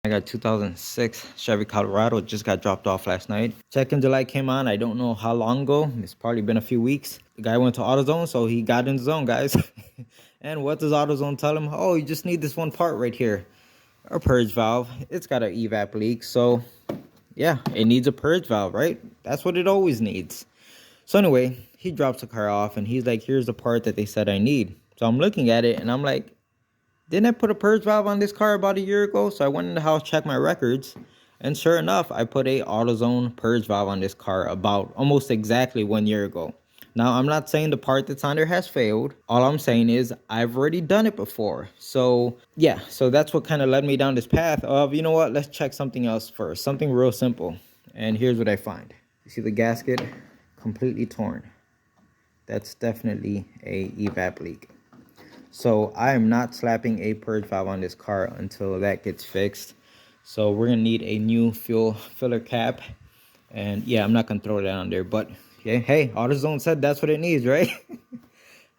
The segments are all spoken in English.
I got 2006 Chevy Colorado, just got dropped off last night. Check engine light came on, I don't know how long ago. It's probably been a few weeks. The guy went to AutoZone, so he got in the zone, guys. And what does AutoZone tell him? Oh, you just need this one part right here. A purge valve. It's got an evap leak, so yeah, it needs a purge valve, right? That's what it always needs. So anyway, he drops the car off and he's like, here's the part that they said I need. So I'm looking at it and I'm like, didn't I put a purge valve on this car about a year ago? So I went in the house, checked my records, and sure enough, I put a AutoZone purge valve on this car about almost exactly 1 year ago. Now, I'm not saying the part that's on there has failed. All I'm saying is I've already done it before. So yeah, so that's what kind of led me down this path of, you know what, let's check something else first. Something real simple. And here's what I find. You see the gasket completely torn. That's definitely a evap leak. So I am not slapping a purge valve on this car until that gets fixed. So we're gonna need a new fuel filler cap. And yeah, I'm not gonna throw that on there, but yeah, hey, AutoZone said that's what it needs, right?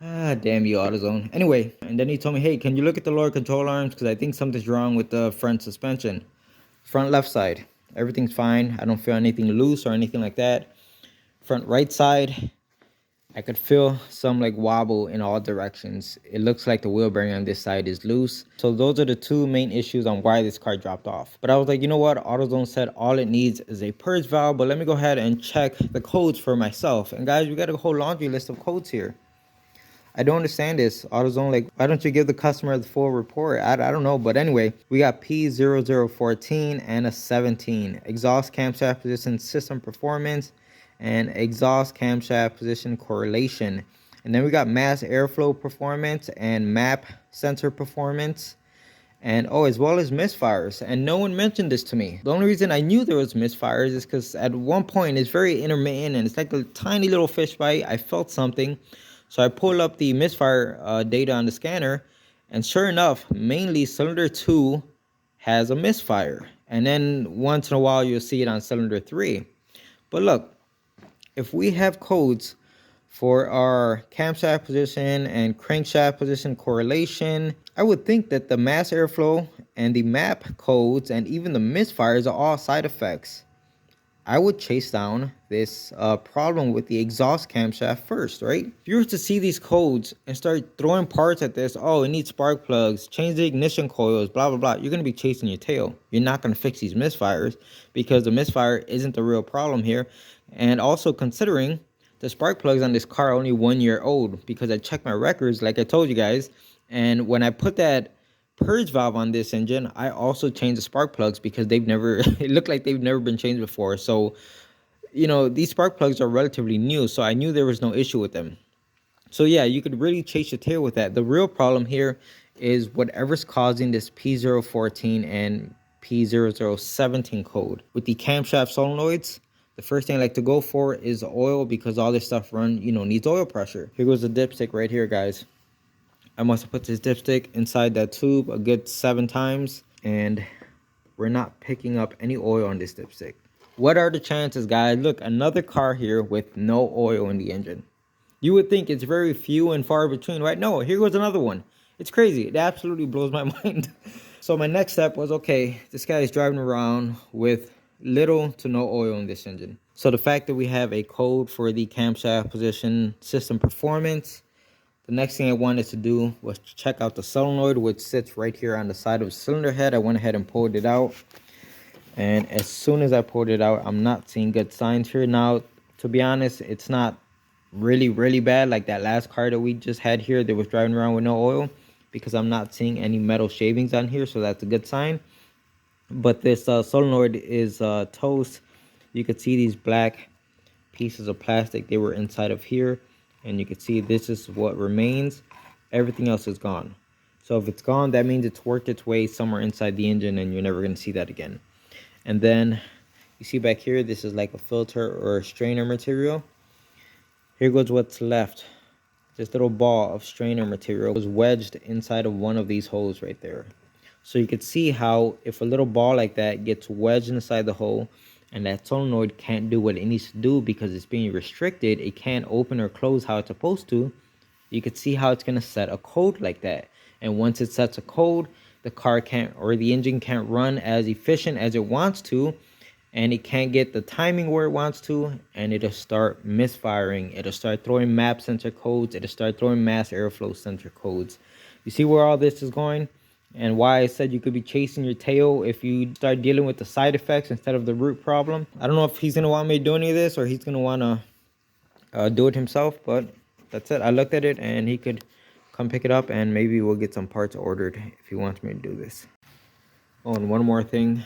Ah, damn you, AutoZone. Anyway, and then he told me, hey, can you look at the lower control arms? Because I think something's wrong with the front suspension. Front left side, everything's fine. I don't feel anything loose or anything like that. Front right side, I could feel some like wobble in all directions. It looks like the wheel bearing on this side is loose. So those are the two main issues on why this car dropped off. But I was like, you know what? AutoZone said all it needs is a purge valve, but let me go ahead and check the codes for myself. And guys, we got a whole laundry list of codes here. I don't understand this. AutoZone, like, why don't you give the customer the full report? I don't know. But anyway, we got P0014 and a 17. Exhaust camshaft position system performance and exhaust camshaft position correlation. And then we got mass airflow performance and map sensor performance. And oh, as well as misfires. And no one mentioned this to me. The only reason I knew there was misfires is because at one point it's very intermittent and it's like a tiny little fish bite. I felt something. So I pulled up the misfire data on the scanner, and sure enough, mainly cylinder 2 has a misfire. And then once in a while, you'll see it on cylinder 3. But look, if we have codes for our camshaft position and crankshaft position correlation, I would think that the mass airflow and the map codes and even the misfires are all side effects. I would chase down this problem with the exhaust camshaft first, right? If you were to see these codes and start throwing parts at this, oh, it needs spark plugs, change the ignition coils, blah, blah, blah, you're going to be chasing your tail. You're not going to fix these misfires because the misfire isn't the real problem here. And also considering the spark plugs on this car are only 1 year old, because I checked my records, like I told you guys. And when I put that purge valve on this engine, I also changed the spark plugs because they've never it looked like they've never been changed before. So you know, these spark plugs are relatively new, so I knew there was no issue with them. So yeah, you could really chase your tail with that. The real problem here is whatever's causing this P014 and P0017 code. With the camshaft solenoids, the first thing I like to go for is oil, because all this stuff needs oil pressure. Here goes the dipstick right here, guys. I must have put this dipstick inside that tube a good 7 times, and we're not picking up any oil on this dipstick. What are the chances, guys? Look, another car here with no oil in the engine. You would think it's very few and far between, right? No, here goes another one. It's crazy. It absolutely blows my mind. So my next step was, okay, this guy is driving around with little to no oil in this engine. So the fact that we have a code for the camshaft position system performance, the next thing I wanted to do was check out the solenoid, which sits right here on the side of the cylinder head. I went ahead and pulled it out. And as soon as I pulled it out, I'm not seeing good signs here. Now, to be honest, it's not really bad like that last car that we just had here that was driving around with no oil, because I'm not seeing any metal shavings on here. So that's a good sign. But this solenoid is toast. You could see these black pieces of plastic. They were inside of here. And you can see this is what remains. Everything else is gone. So if it's gone, that means it's worked its way somewhere inside the engine and you're never going to see that again. And then you see back here, this is like a filter or a strainer material. Here goes what's left. This little ball of strainer material was wedged inside of one of these holes right there. So you could see how if a little ball like that gets wedged inside the hole, and that solenoid can't do what it needs to do because it's being restricted, it can't open or close how it's supposed to, you could see how it's going to set a code like that. And once it sets a code, the car can't, or the engine can't run as efficient as it wants to, and it can't get the timing where it wants to, and it'll start misfiring. It'll start throwing map sensor codes. It'll start throwing mass airflow sensor codes. You see where all this is going, and why I said you could be chasing your tail if you start dealing with the side effects instead of the root problem. I don't know if he's gonna want me to do any of this, or he's gonna wanna do it himself, but that's it. I looked at it, and he could come pick it up, and maybe we'll get some parts ordered if he wants me to do this. Oh, and one more thing.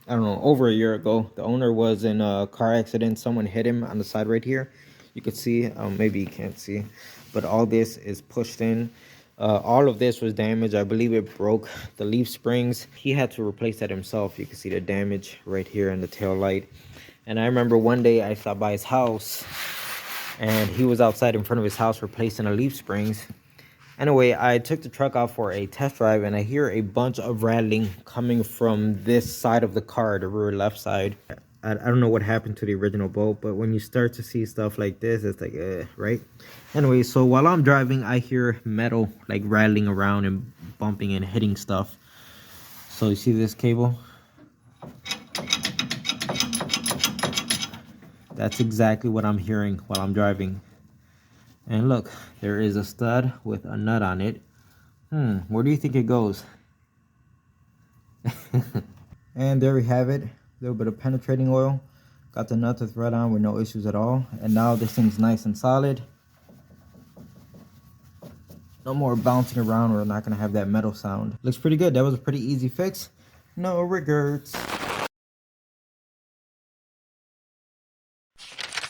I don't know, over a year ago, the owner was in a car accident. Someone hit him on the side right here. You could see, maybe you can't see, but all this is pushed in. All of this was damaged. I believe it broke the leaf springs. He had to replace that himself. You can see the damage right here in the tail light. And I remember one day I stopped by his house, and he was outside in front of his house replacing the leaf springs. Anyway, I took the truck out for a test drive, and I hear a bunch of rattling coming from this side of the car, the rear left side. I don't know what happened to the original bolt, but when you start to see stuff like this, it's like, right? Anyway, so while I'm driving, I hear metal like rattling around and bumping and hitting stuff. So you see this cable? That's exactly what I'm hearing while I'm driving. And look, there is a stud with a nut on it. Where do you think it goes? And there we have it. A little bit of penetrating oil. Got the nut to thread on with no issues at all. And now this thing's nice and solid. No more bouncing around. We're not going to have that metal sound. Looks pretty good. That was a pretty easy fix. No regrets.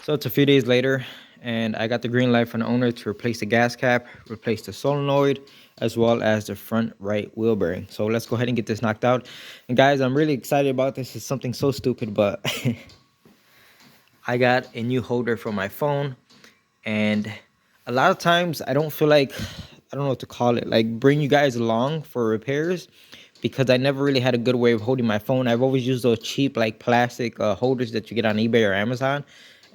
So it's a few days later, and I got the green light from the owner to replace the gas cap, replace the solenoid, as well as the front right wheel bearing. So let's go ahead and get this knocked out. And guys, I'm really excited about this. It's something so stupid, but I got a new holder for my phone, and a lot of times I don't feel like, I don't know what to call it, like bring you guys along for repairs, because I never really had a good way of holding my phone. I've always used those cheap like plastic holders that you get on eBay or Amazon,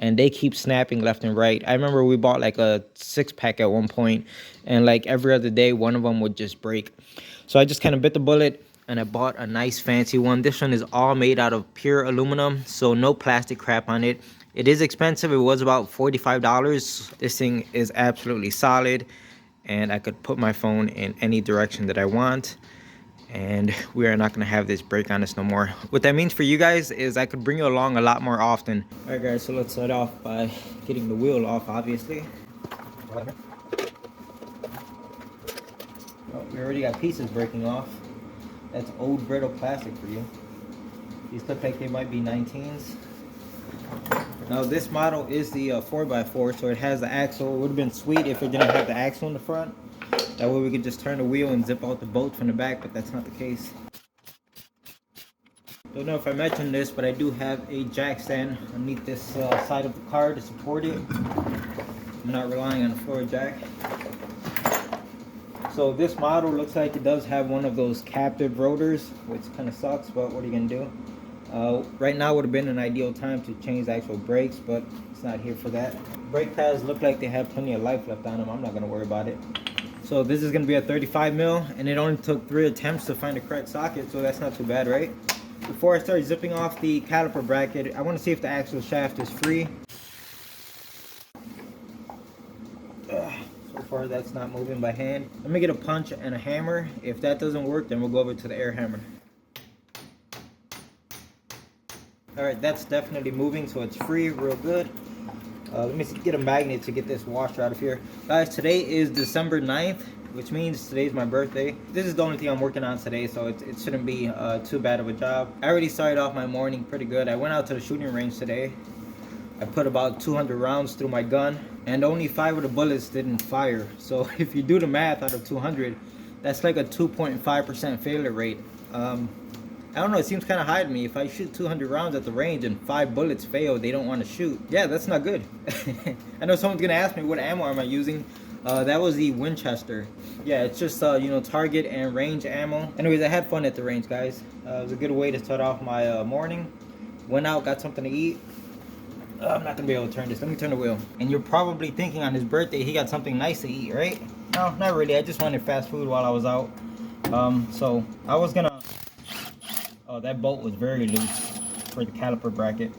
and they keep snapping left and right. I remember we bought like a 6-pack at one point, and like every other day one of them would just break. So I just kind of bit the bullet, and I bought a nice fancy one. This one is all made out of pure aluminum, so no plastic crap on it. It is expensive. It was about $45. This thing is absolutely solid, and I could put my phone in any direction that I want, and we are not going to have this break on us no more. What that means for you guys is I could bring you along a lot more often. All right guys, so let's start off by getting the wheel off, obviously. Oh, we already got pieces breaking off. That's old brittle plastic for you. These look like they might be 19s. Now this model is the 4x4, so it has the axle. It would have been sweet if it didn't have the axle in the front. That way we could just turn the wheel and zip out the bolt from the back, but that's not the case. Don't know if I mentioned this, but I do have a jack stand underneath this side of the car to support it. I'm not relying on a floor jack. So this model looks like it does have one of those captive rotors, which kind of sucks, but what are you gonna do? Right now would have been an ideal time to change the actual brakes, but it's not here for that. Brake pads look like they have plenty of life left on them. I'm not gonna worry about it. So this is going to be a 35 mil, and it only took 3 attempts to find the correct socket, so that's not too bad, right? Before I start zipping off the caliper bracket, I want to see if the axle shaft is free. So far that's not moving by hand. Let me get a punch and a hammer. If that doesn't work, then we'll go over to the air hammer. Alright, that's definitely moving, so it's free, real good. Let me get a magnet to get this washer out of here. Guys, today is December 9th, which means today's my birthday. This is the only thing I'm working on today, so it shouldn't be too bad of a job. I already started off my morning pretty good. I went out to the shooting range today. I put about 200 rounds through my gun, and only 5 of the bullets didn't fire. So if you do the math out of 200, that's like a 2.5% failure rate. I don't know, it seems kind of high to me. If I shoot 200 rounds at the range and 5 bullets fail, they don't want to shoot. Yeah, that's not good. I know someone's going to ask me, what ammo am I using? That was the Winchester. Yeah, it's just, you know, target and range ammo. Anyways, I had fun at the range, guys. It was a good way to start off my morning. Went out, got something to eat. I'm not going to be able to turn this. Let me turn the wheel. And you're probably thinking on his birthday he got something nice to eat, right? No, not really. I just wanted fast food while I was out. So I was gonna, oh, that bolt was very loose for the caliper bracket.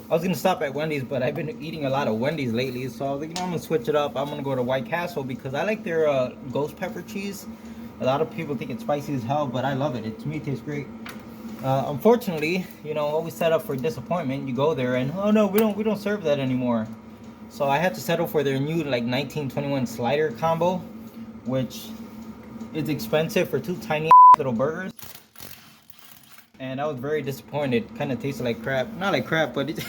I was gonna stop at Wendy's, but I've been eating a lot of Wendy's lately, so I was like, you know, I'm gonna switch it up. I'm gonna go to White Castle because I like their ghost pepper cheese. A lot of people think it's spicy as hell, but I love it. To me, it tastes great. Unfortunately, you know, always set up for disappointment. You go there and, oh no, we don't serve that anymore. So I had to settle for their new like 1921 slider combo, which is expensive for two tiny little burgers. And I was very disappointed. Kind of tasted like crap. Not like crap, but it's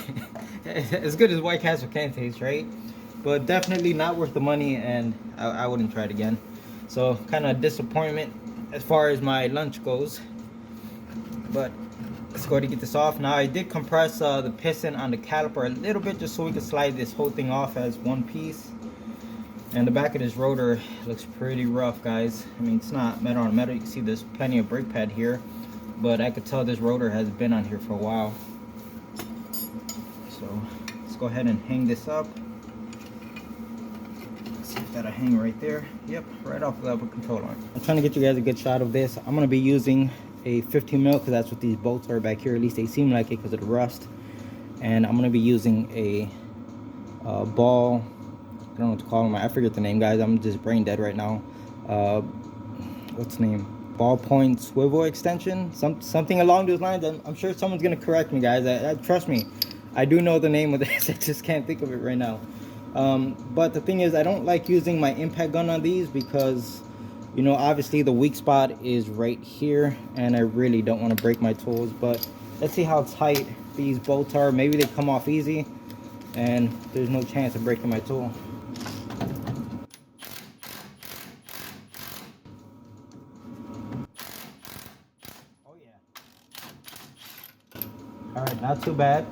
as good as White Castle can taste, right? But definitely not worth the money, and I wouldn't try it again. So kind of disappointment as far as my lunch goes. But let's go ahead and get this off. Now I did compress the piston on the caliper a little bit just so we could slide this whole thing off as one piece. And the back of this rotor looks pretty rough, guys. I mean, it's not metal on metal. You can see there's plenty of brake pad here, but I could tell this rotor has been on here for a while. So let's go ahead and hang this up. Let's see if that'll hang right there. Yep, right off the level control arm. I'm trying to get you guys a good shot of this. I'm gonna be using a 15 mil because that's what these bolts are back here. At least they seem like it because of the rust. And I'm gonna be using a ball. I don't know what to call them. I forget the name, guys. I'm just brain dead right now. What's the name? Ballpoint swivel extension, something along those lines. I'm sure someone's gonna correct me, guys. Trust me, I do know the name of this. I just can't think of it right now. But the thing is, I don't like using my impact gun on these because, you know, obviously the weak spot is right here, and I really don't want to break my tools. But let's see how tight these bolts are. Maybe they come off easy, and there's no chance of breaking my tool. Alright, not too bad.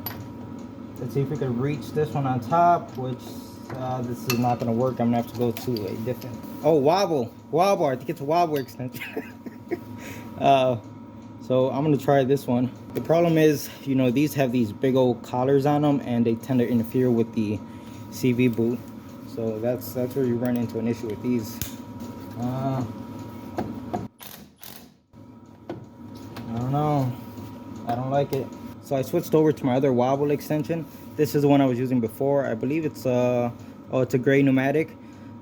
Let's see if we can reach this one on top, which this is not going to work. I'm going to have to go to a different... Oh, wobble. I think it's a wobble extension. So I'm going to try this one. The problem is, you know, these have these big old collars on them, and they tend to interfere with the CV boot. So that's where you run into an issue with these. I don't know. I don't like it. So I switched over to my other wobble extension. This is the one I was using before. I believe it's it's a gray pneumatic.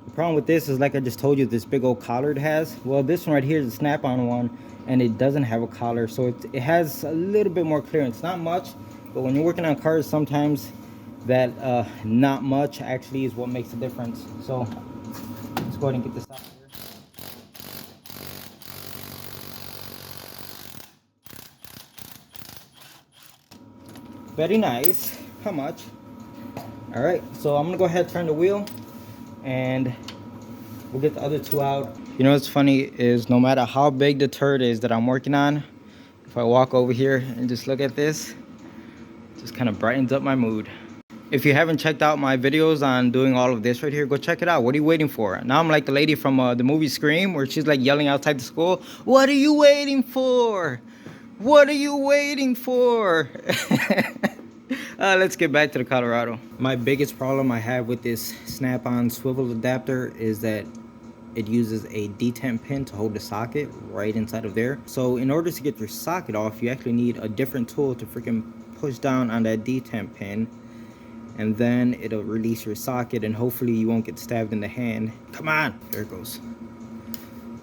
The problem with this is, like I just told you, this big old collar it has. Well, this one right here is a snap-on one, and it doesn't have a collar, so it has a little bit more clearance. Not much, but when you're working on cars, sometimes that not much actually is what makes a difference. So let's go ahead and get this out here. Very nice. How much? All right, so I'm gonna go ahead and turn the wheel, and we'll get the other two out. You know what's funny is, no matter how big the turd is that I'm working on, if I walk over here and just look at this, it just kind of brightens up my mood. If you haven't checked out my videos on doing all of this right here, go check it out. What are you waiting for? Now I'm like the lady from the movie Scream, where she's like yelling outside the school, "What are you waiting for? What are you waiting for?" Let's get back to the Colorado. My biggest problem I have with this snap-on swivel adapter is that it uses a detent pin to hold the socket right inside of there. So in order to get your socket off, you actually need a different tool to freaking push down on that detent pin, and then it'll release your socket, and hopefully you won't get stabbed in the hand. Come on, there it goes.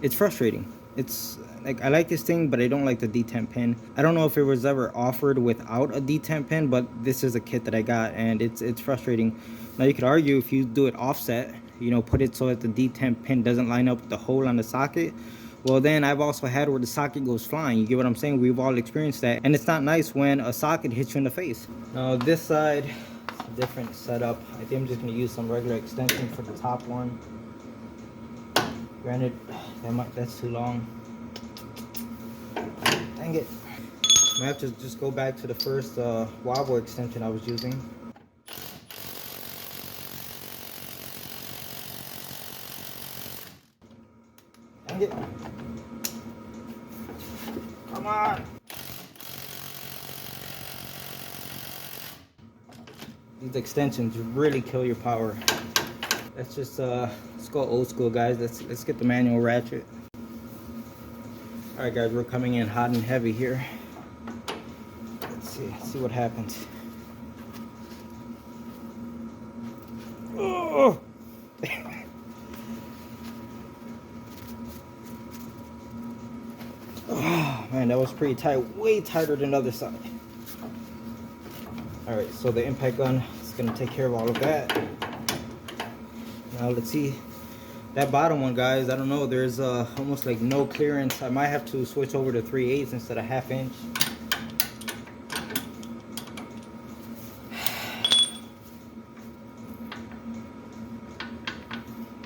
It's frustrating. It's like, I like this thing, but I don't like the detent pin. I don't know if it was ever offered without a detent pin, but this is a kit that I got, and it's frustrating. Now you could argue if you do it offset, you know, put it so that the detent pin doesn't line up with the hole on the socket. Well, then I've also had where the socket goes flying. You get what I'm saying? We've all experienced that, and it's not nice when a socket hits you in the face. Now this side, it's a different setup. I think I'm just gonna use some regular extension for the top one. Granted, that's too long. Dang it. I have to just go back to the first wobble extension I was using. Dang it. Come on. These extensions really kill your power. Let's just let's go old school, guys. Let's get the manual ratchet. All right, guys, we're coming in hot and heavy here. Let's see what happens. Oh! Oh, man, that was pretty tight. Way tighter than the other side. All right, so the impact gun is gonna take care of all of that. Now let's see that bottom one, guys. I don't know, there's almost like no clearance. I might have to switch over to 3/8 instead of 1/2 inch.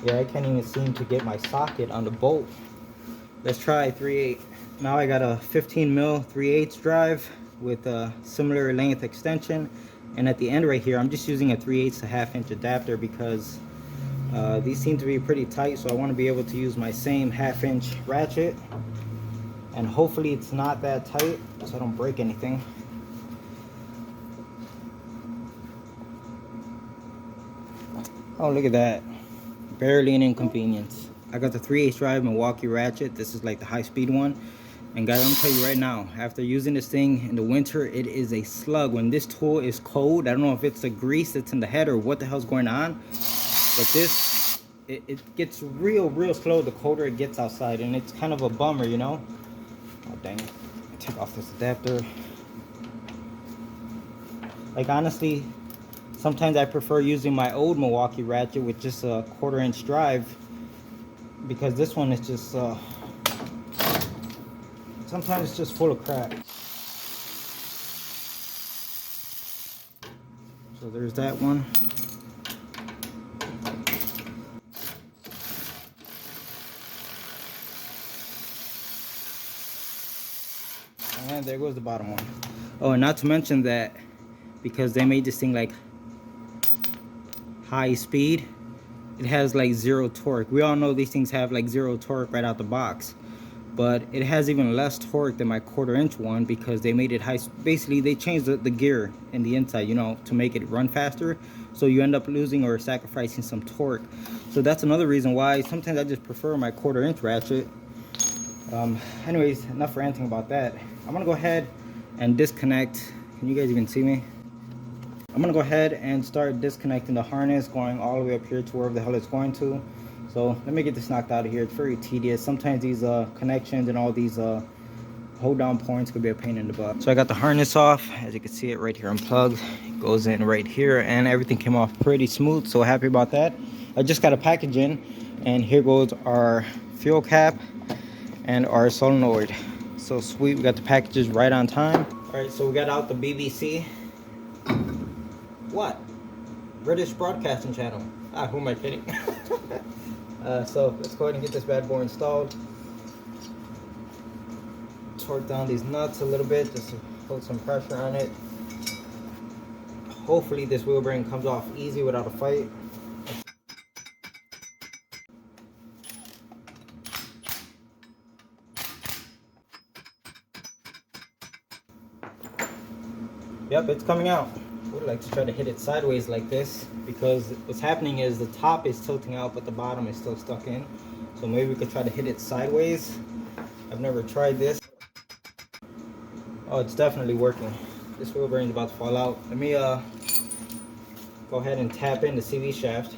Yeah, I can't even seem to get my socket on the bolt. Let's try 3/8. Now I got a 15 mil 3/8 drive with a similar length extension, and at the end right here I'm just using a 3/8 to 1/2 inch adapter because these seem to be pretty tight, so I want to be able to use my same 1/2 inch ratchet, and hopefully it's not that tight so I don't break anything. Oh, look at that, barely an inconvenience. I got the 3/8 drive Milwaukee ratchet. This is like the high speed one. And guys, I'm gonna tell you right now, after using this thing in the winter, it is a slug. When this tool is cold, I don't know if it's the grease that's in the head or what the hell's going on, but this, it gets real slow the colder it gets outside, and it's kind of a bummer, you know? Oh, dang it. Take off this adapter. Like, honestly, sometimes I prefer using my old Milwaukee ratchet with just a 1/4 inch drive, because this one is just sometimes it's just full of crap. So there's that one. And there goes the bottom one. Oh, and not to mention that because they made this thing like high speed, it has like 0 torque. We all know these things have like 0 torque right out the box, but it has even less torque than my 1/4 inch one because they made it high. Basically, they changed the gear in the inside, you know, to make it run faster, so you end up losing or sacrificing some torque. So that's another reason why sometimes I just prefer my 1/4 inch ratchet. Anyways, enough ranting about that. I'm gonna go ahead and disconnect. Can you guys even see me? I'm gonna go ahead and start disconnecting the harness, going all the way up here to wherever the hell it's going to. So let me get this knocked out of here. It's very tedious. Sometimes these connections and all these hold down points could be a pain in the butt. So I got the harness off. As you can see, it right here unplugged. It goes in right here, and everything came off pretty smooth. So happy about that. I just got a package in, and here goes our fuel cap and our solenoid. So sweet. We got the packages right on time. All right, so we got out the BBC. What? British Broadcasting Channel. Ah, who am I kidding? So let's go ahead and get this bad boy installed. Torque down these nuts a little bit just to put some pressure on it. Hopefully this wheel bearing comes off easy without a fight. Yep, it's coming out. I would like to try to hit it sideways like this, because what's happening is the top is tilting out but the bottom is still stuck in. So maybe we could try to hit it sideways. I've never tried this. Oh, it's definitely working. This wheel bearing is about to fall out. Let me go ahead and tap in the CV shaft.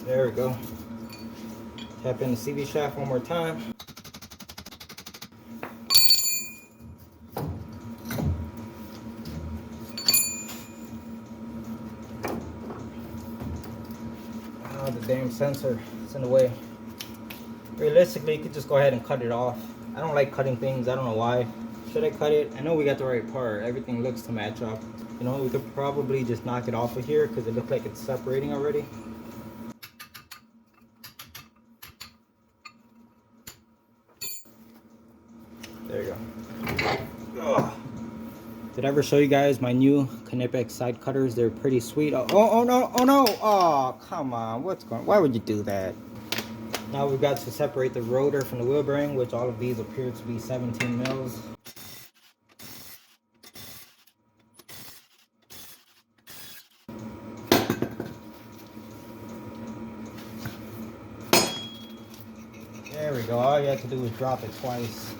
There we go. Tap in the CV shaft one more time. Oh, the damn sensor, it's in the way. Realistically, you could just go ahead and cut it off. I don't like cutting things, I don't know why. Should I cut it? I know we got the right part. Everything looks to match up. You know, we could probably just knock it off of here because it looks like it's separating already. There you go. Ugh. Did I ever show you guys my new Knipex side cutters? They're pretty sweet. Oh no, oh no. Oh, come on. Why would you do that? Now we've got to separate the rotor from the wheel bearing, which all of these appear to be 17 mils. you go. All you have to do is drop it twice.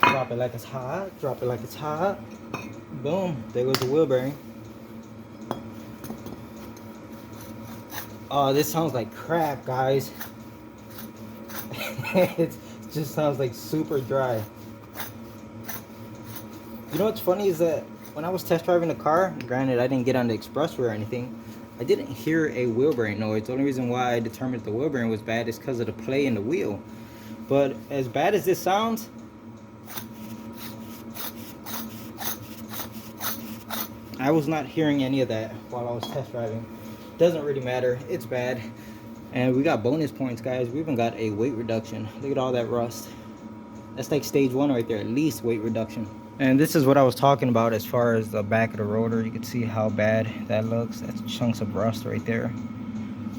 Drop it like it's hot. Drop it like it's hot. Boom. There goes the wheel bearing. Oh, this sounds like crap, guys. It just sounds like super dry. You know what's funny is that when I was test driving the car, granted I didn't get on the expressway or anything, I didn't hear a wheel bearing noise. The only reason why I determined the wheel bearing was bad is because of the play in the wheel. But as bad as this sounds, I was not hearing any of that while I was test driving. Doesn't really matter, it's bad. And we got bonus points, guys. We even got a weight reduction. Look at all that rust. That's like stage 1 right there, at least weight reduction. And this is what I was talking about as far as the back of the rotor. You can see how bad that looks. That's chunks of rust right there.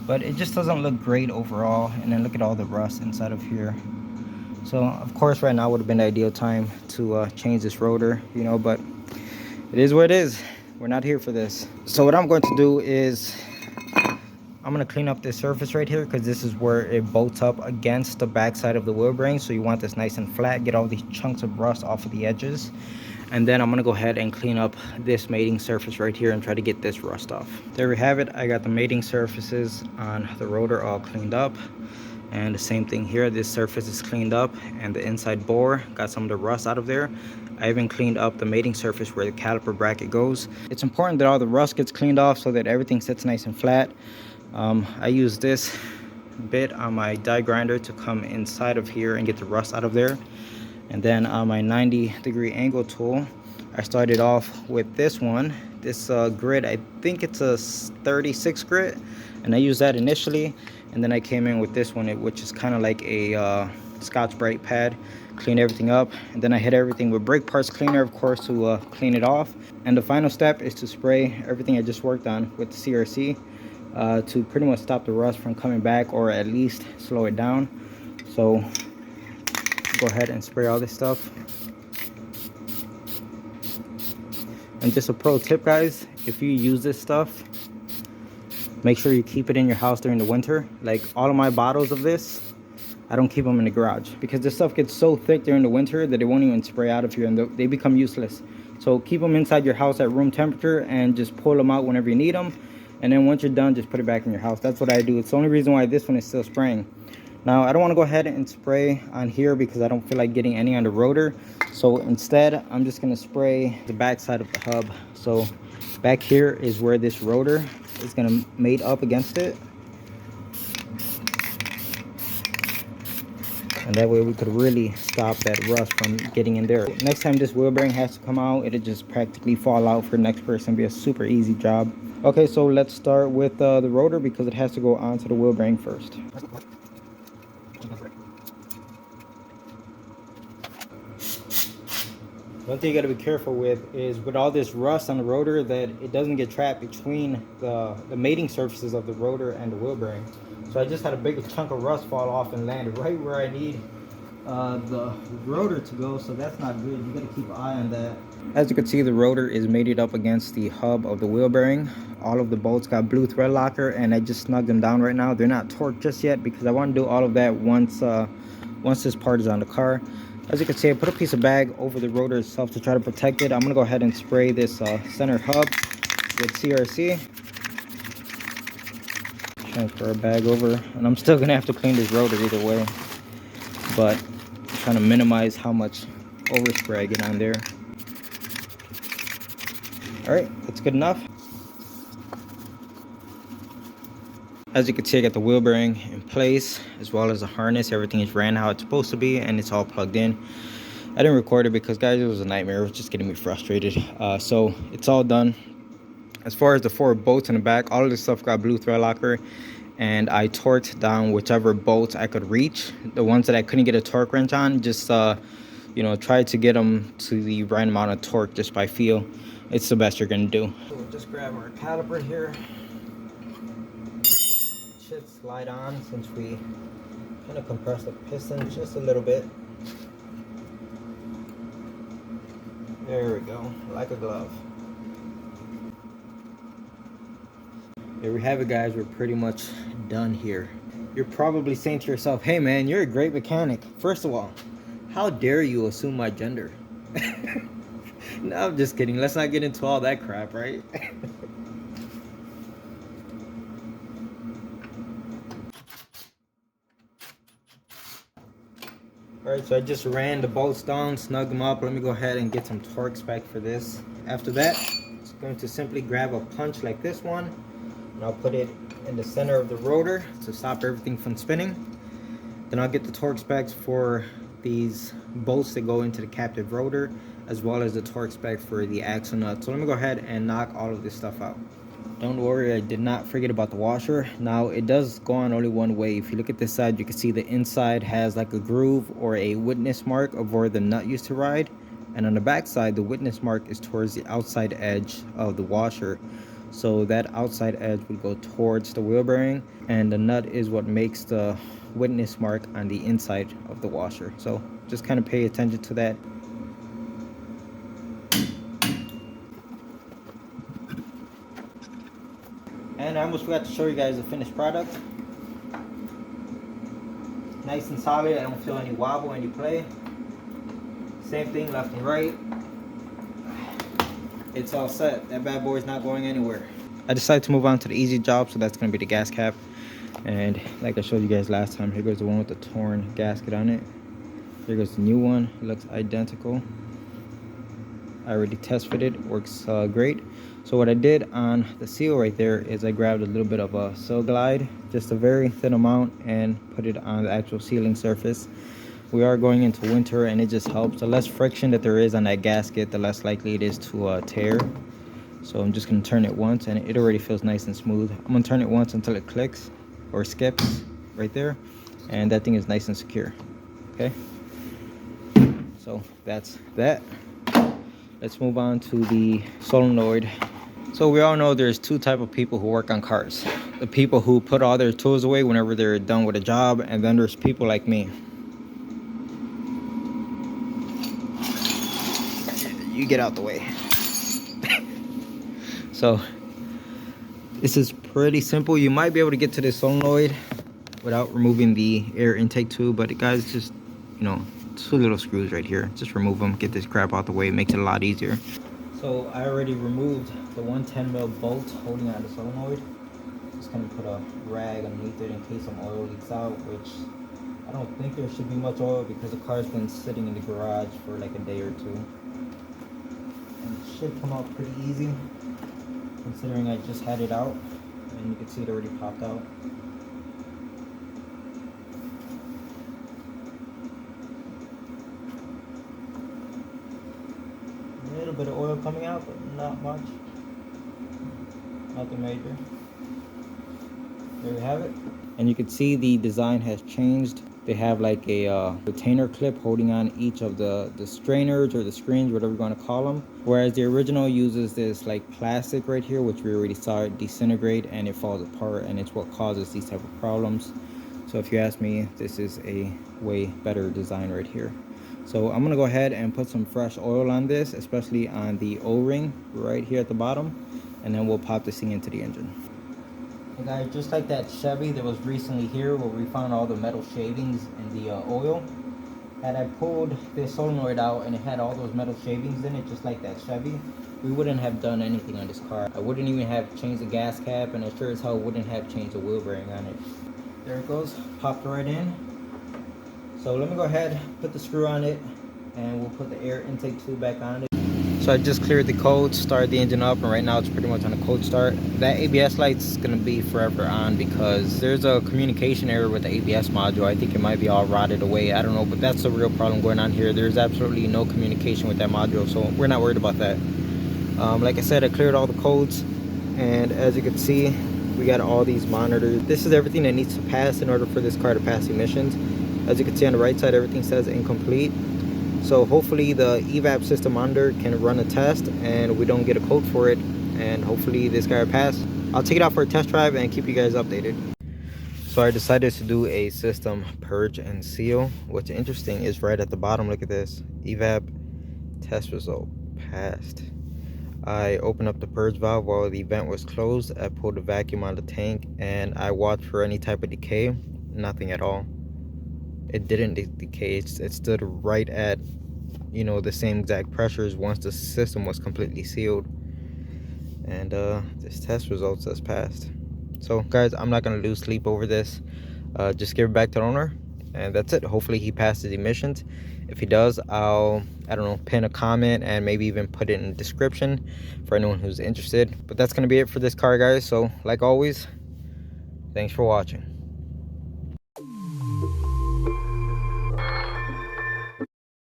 But it just doesn't look great overall. And then look at all the rust inside of here. So of course right now would have been the ideal time to change this rotor, you know, but it is what it is. We're not here for this. So what I'm going to do is I'm going to clean up this surface right here, because this is where it bolts up against the backside of the wheel bearing. So you want this nice and flat, get all these chunks of rust off of the edges. And then I'm going to go ahead and clean up this mating surface right here and try to get this rust off. There we have it. I got the mating surfaces on the rotor all cleaned up. And the same thing here, this surface is cleaned up, and the inside bore got some of the rust out of there. I even cleaned up the mating surface where the caliper bracket goes. It's important that all the rust gets cleaned off so that everything sits nice and flat. I use this bit on my die grinder to come inside of here and get the rust out of there. And then on my 90-degree angle tool, I started off with this one. This grit, I think it's a 36 grit, and I used that initially. And then I came in with this one, which is kind of like a Scotch-Brite pad. Clean everything up, and then I hit everything with brake parts cleaner, of course, to clean it off. And the final step is to spray everything I just worked on with the CRC to pretty much stop the rust from coming back, or at least slow it down. So go ahead and spray all this stuff. And just a pro tip, guys, if you use this stuff, make sure you keep it in your house during the winter. Like all of my bottles of this, I don't keep them in the garage, because this stuff gets so thick during the winter that it won't even spray out of here, and they become useless. So keep them inside your house at room temperature and just pull them out whenever you need them. And then once you're done, just put it back in your house. That's what I do. It's the only reason why this one is still spraying. Now, I don't want to go ahead and spray on here because I don't feel like getting any on the rotor. So instead, I'm just going to spray the back side of the hub. So back here is where this rotor is going to mate up against it. And that way we could really stop that rust from getting in there. Next time this wheel bearing has to come out, it'll just practically fall out for the next person. Be a super easy job. Okay, so let's start with the rotor, because it has to go onto the wheel bearing first. One thing you gotta be careful with is with all this rust on the rotor, that it doesn't get trapped between the mating surfaces of the rotor and the wheel bearing. So I just had a big chunk of rust fall off and land right where I need the rotor to go, so that's not good. You gotta keep an eye on that. As you can see, the rotor is mated up against the hub of the wheel bearing. All of the bolts got blue thread locker, and I just snugged them down right now. They're not torqued just yet because I want to do all of that once this part is on the car. As you can see, I put a piece of bag over the rotor itself to try to protect it. I'm gonna go ahead and spray this center hub with CRC. Transfer a bag over, and I'm still gonna have to clean this rotor either way, but I'm trying to minimize how much overspray I get on there. All right, that's good enough. As you can see, I got the wheel bearing in place, as well as the harness. Everything is ran how it's supposed to be, and it's all plugged in. I didn't record it because, guys, it was a nightmare. It was just getting me frustrated. So it's all done. As far as the 4 bolts in the back, all of this stuff got blue thread locker, and I torqued down whichever bolts I could reach. The ones that I couldn't get a torque wrench on, just you know, tried to get them to the right amount of torque just by feel. It's the best you're gonna do. So we'll just grab our caliper here. It should slide on since we kind of compressed the piston just a little bit. There we go, like a glove. There we have it, guys. We're pretty much done here. You're probably saying to yourself, hey man, you're a great mechanic. First of all, how dare you assume my gender? No, I'm just kidding. Let's not get into all that crap, right? Alright, so I just ran the bolts down, snug them up. Let me go ahead and get some torque spec for this. After that, it's going to simply grab a punch like this one, and I'll put it in the center of the rotor to stop everything from spinning. Then I'll get the torque specs for these bolts that go into the captive rotor, as well as the torque spec for the axle nut. So let me go ahead and knock all of this stuff out. Don't worry, I did not forget about the washer. Now it does go on only one way. If you look at this side, you can see the inside has like a groove or a witness mark of where the nut used to ride. And on the back side, the witness mark is towards the outside edge of the washer. So that outside edge will go towards the wheel bearing, and the nut is what makes the witness mark on the inside of the washer. So just kind of pay attention to that. And I almost forgot to show you guys the finished product. Nice and solid. I don't feel any wobble, any play. Same thing left and right. It's all set. That bad boy is not going anywhere. I decided to move on to the easy job, so that's going to be the gas cap. And like I showed you guys last time, here goes the one with the torn gasket on it. Here goes the new one. It looks identical. I already test fitted. Works great. So what I did on the seal right there is I grabbed a little bit of a seal glide, just a very thin amount, and put it on the actual sealing surface. We are going into winter, and it just helps. The less friction that there is on that gasket, the less likely it is to tear. So I'm just going to turn it once, and it already feels nice and smooth. I'm going to turn it once until it clicks or skips right there, and that thing is nice and secure. Okay, so that's that. Let's move on to the solenoid. So we all know there's two type of people who work on cars. The people who put all their tools away whenever they're done with a job, and then there's people like me. You get out the way. So this is pretty simple. You might be able to get to this solenoid without removing the air intake tube, but guys, just, you know, two little screws right here. Just remove them, get this crap out the way. It makes it a lot easier. So I already removed the 110 mm bolt holding on the solenoid. Just gonna put a rag underneath it in case some oil leaks out, which I don't think there should be much oil because the car's been sitting in the garage for like a day or two. And it should come out pretty easy, considering I just had it out, and you can see it already popped out. A little bit of oil coming out, but not much. Nothing major. There we have it. And you can see the design has changed. They have like a retainer clip holding on each of the strainers or the screens, whatever you want to call them. Whereas the original uses this like plastic right here, which we already saw it disintegrate and it falls apart, and it's what causes these type of problems. So if you ask me, this is a way better design right here. So I'm gonna go ahead and put some fresh oil on this, especially on the O-ring right here at the bottom, and then we'll pop this thing into the engine. Hey guys, just like that Chevy that was recently here where we found all the metal shavings in the oil, had I pulled this solenoid out and it had all those metal shavings in it, just like that Chevy, we wouldn't have done anything on this car. I wouldn't even have changed the gas cap, and I sure as hell wouldn't have changed the wheel bearing on it. There it goes, popped right in. So let me go ahead, put the screw on it, and we'll put the air intake tube back on it. So I just cleared the code, started the engine up, and right now it's pretty much on a cold start. That ABS light's gonna be forever on because there's a communication error with the ABS module. I think it might be all rotted away, I don't know, but that's the real problem going on here. There's absolutely no communication with that module, so we're not worried about that. Like I said, I cleared all the codes, and as you can see, we got all these monitors. This is everything that needs to pass in order for this car to pass emissions. As you can see on the right side, everything says incomplete. So hopefully the evap system monitor can run a test and we don't get a code for it, and hopefully this guy will pass. I'll take it out for a test drive and keep you guys updated. So I decided to do a system purge and seal. What's interesting is right at the bottom, look at this, evap test result passed. I opened up the purge valve while the vent was closed. I pulled the vacuum on the tank and I watched for any type of decay. nothing at all. It didn't decay. It stood right at, you know, the same exact pressures once the system was completely sealed. And this test results has passed. So guys, I'm not gonna lose sleep over this. Just give it back to the owner, and that's it. Hopefully he passes emissions. If he does, I don't know, pin a comment and maybe even put it in the description for anyone who's interested. But that's gonna be it for this car, guys. So like always, thanks for watching.